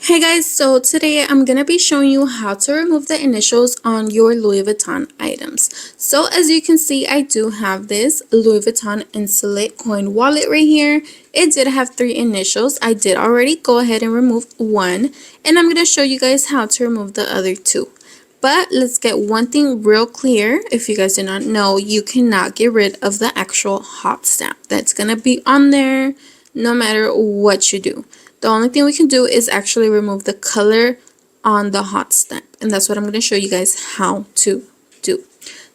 Hey guys, so today I'm going to be showing you how to remove the initials on your Louis Vuitton items. So as you can see, I do have this Louis Vuitton Insolite Coin Wallet right here. It did have 3 initials. I did already go ahead and remove one, and I'm going to show you guys how to remove the other 2. But let's get one thing real clear. If you guys do not know, you cannot get rid of the actual hot stamp. That's going to be on there no matter what you do. The only thing we can do is actually remove the color on the hot stamp. And that's what I'm going to show you guys how to do.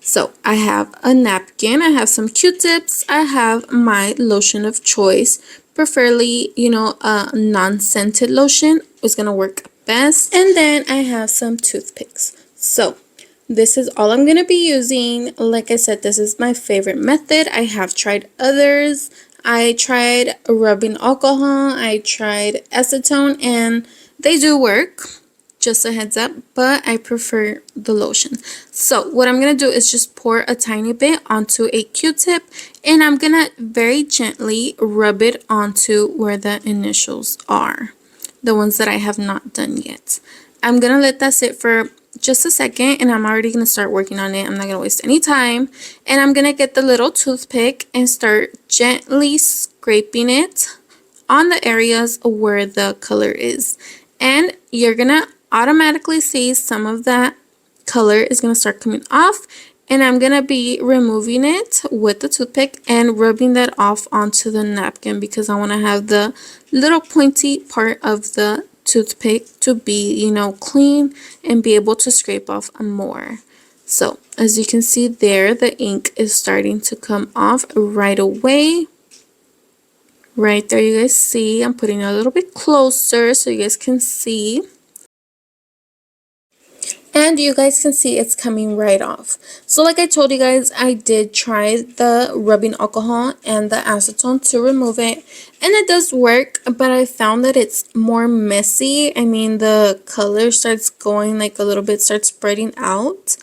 So I have a napkin. I have some Q-tips. I have my lotion of choice. Preferably, a non-scented lotion is going to work best. And then I have some toothpicks. So this is all I'm going to be using. Like I said, this is my favorite method. I have tried others. I tried rubbing alcohol, I tried acetone, and they do work, just a heads up, but I prefer the lotion. So what I'm going to do is just pour a tiny bit onto a Q-tip, and I'm going to very gently rub it onto where the initials are, the ones that I have not done yet. I'm going to let that sit for just a second, and I'm already going to start working on it. I'm not going to waste any time, and I'm going to get the little toothpick and start gently scraping it on the areas where the color is, and you're going to automatically see some of that color is going to start coming off, and I'm going to be removing it with the toothpick and rubbing that off onto the napkin because I want to have the little pointy part of the toothpick to be, clean and be able to scrape off more. So as you can see there, the ink is starting to come off right away. Right there, you guys see, I'm putting it a little bit closer so you guys can see. And you guys can see it's coming right off. So like I told you guys, I did try the rubbing alcohol and the acetone to remove it. And it does work, but I found that it's more messy. I mean, the color starts going like a little bit, starts spreading out.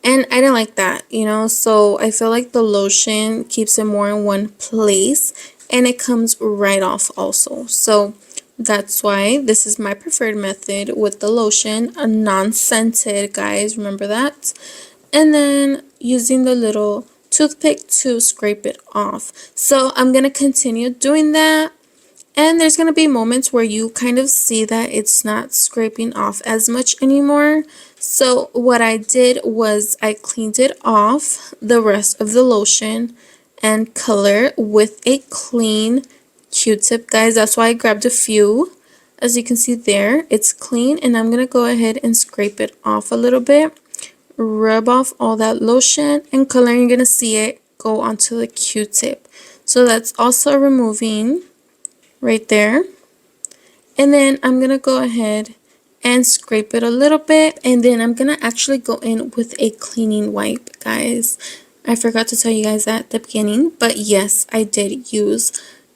And I didn't like that, so I feel like the lotion keeps it more in one place. And it comes right off also. So that's why this is my preferred method with the lotion, a non-scented, guys, remember that. And then using the little toothpick to scrape it off. So I'm going to continue doing that. And there's going to be moments where you kind of see that it's not scraping off as much anymore. So what I did was I cleaned it off, the rest of the lotion and color, with a clean Q-tip, guys. That's why I grabbed a few. As you can see there, it's clean, and I'm gonna go ahead and scrape it off a little bit, rub off all that lotion and color. You're gonna see it go onto the Q-tip. So that's also removing right there. And then I'm gonna go ahead and scrape it a little bit, and then I'm gonna actually go in with a cleaning wipe, guys. I forgot to tell you guys that at the beginning, but yes, I did use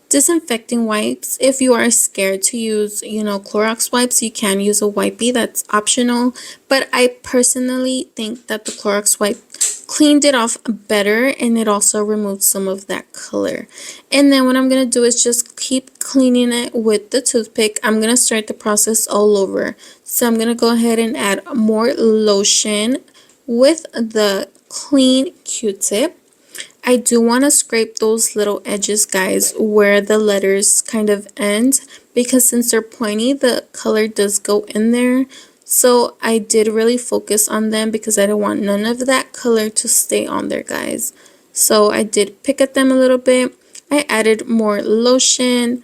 disinfecting wipes. If you are scared to use, Clorox wipes, you can use a wipey. That's optional. But I personally think that the Clorox wipe cleaned it off better, and it also removed some of that color. And then what I'm going to do is just keep cleaning it with the toothpick. I'm going to start the process all over. So I'm going to go ahead and add more lotion with the clean Q-tip. I do want to scrape those little edges, guys, where the letters kind of end, because since they're pointy, the color does go in there. So I did really focus on them because I don't want none of that color to stay on there, guys. So I did pick at them a little bit. I added more lotion.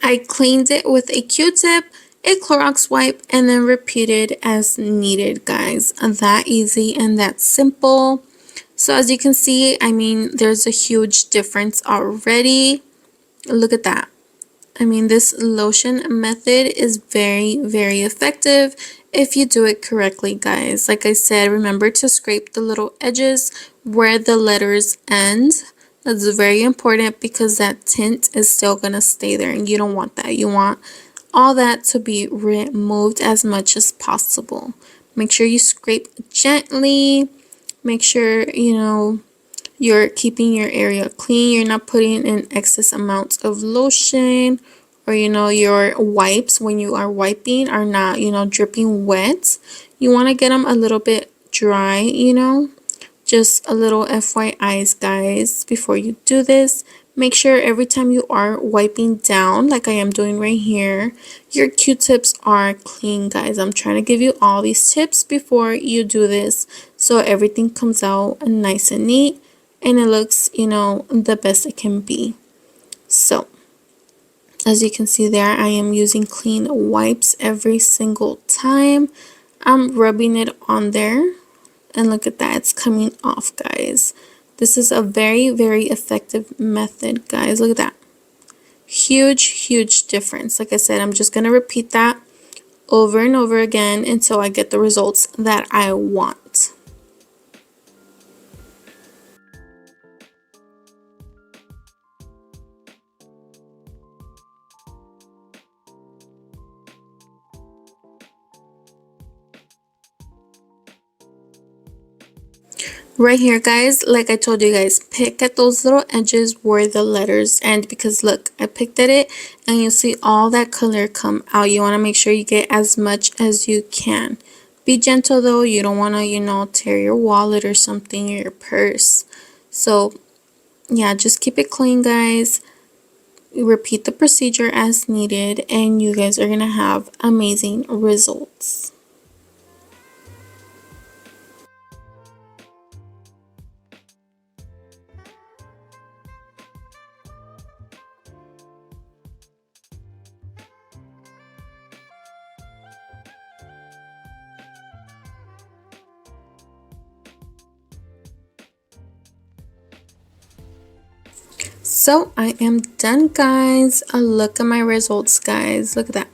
I cleaned it with a Q-tip, a Clorox wipe, and then repeated as needed, guys. That easy and that simple. So as you can see, I mean, there's a huge difference already. Look at that. I mean, this lotion method is very, very effective if you do it correctly, guys. Like I said, remember to scrape the little edges where the letters end. That's very important because that tint is still going to stay there, and you don't want that. You want all that to be removed as much as possible. Make sure you scrape gently. Make sure, you're keeping your area clean. You're not putting in excess amounts of lotion or your wipes when you are wiping are not dripping wet. You want to get them a little bit dry, just a little FYI's, guys, before you do this. Make sure every time you are wiping down, like I am doing right here, your Q-tips are clean, guys. I'm trying to give you all these tips before you do this so everything comes out nice and neat and it looks, the best it can be. So, as you can see there, I am using clean wipes every single time. I'm rubbing it on there. And look at that, it's coming off, guys. This is a very, very effective method, guys. Look at that. Huge difference. Like I said, I'm just going to repeat that over and over again until I get the results that I want. Right here, guys, like I told you guys, pick at those little edges where the letters end, because look, I picked at it and you see all that color come out. You want to make sure you get as much as you can. Be gentle though, you don't want to, tear your wallet or something, or your purse. So yeah, just keep it clean, guys. Repeat the procedure as needed and you guys are going to have amazing results. So I am done, guys. Look at my results, guys. Look at that.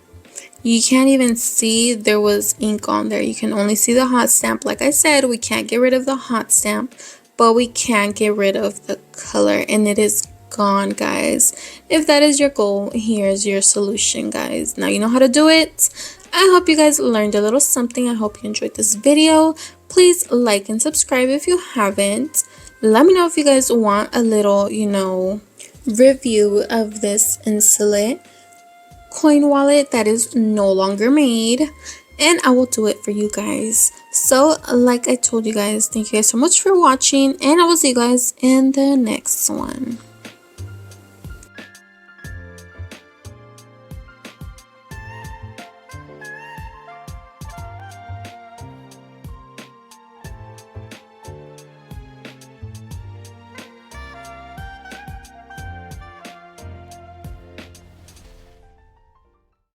You can't even see there was ink on there. You can only see the hot stamp. Like I said, we can't get rid of the hot stamp, but we can get rid of the color, and it is gone, guys. If that is your goal, here's your solution, guys. Now you know how to do it. I hope you guys learned a little something. I hope you enjoyed this video. Please like and subscribe if you haven't. Let me know if you guys want a little, review of this Insolite Coin Wallet that is no longer made, and I will do it for you guys. So like I told you guys, thank you guys so much for watching, and I will see you guys in the next one.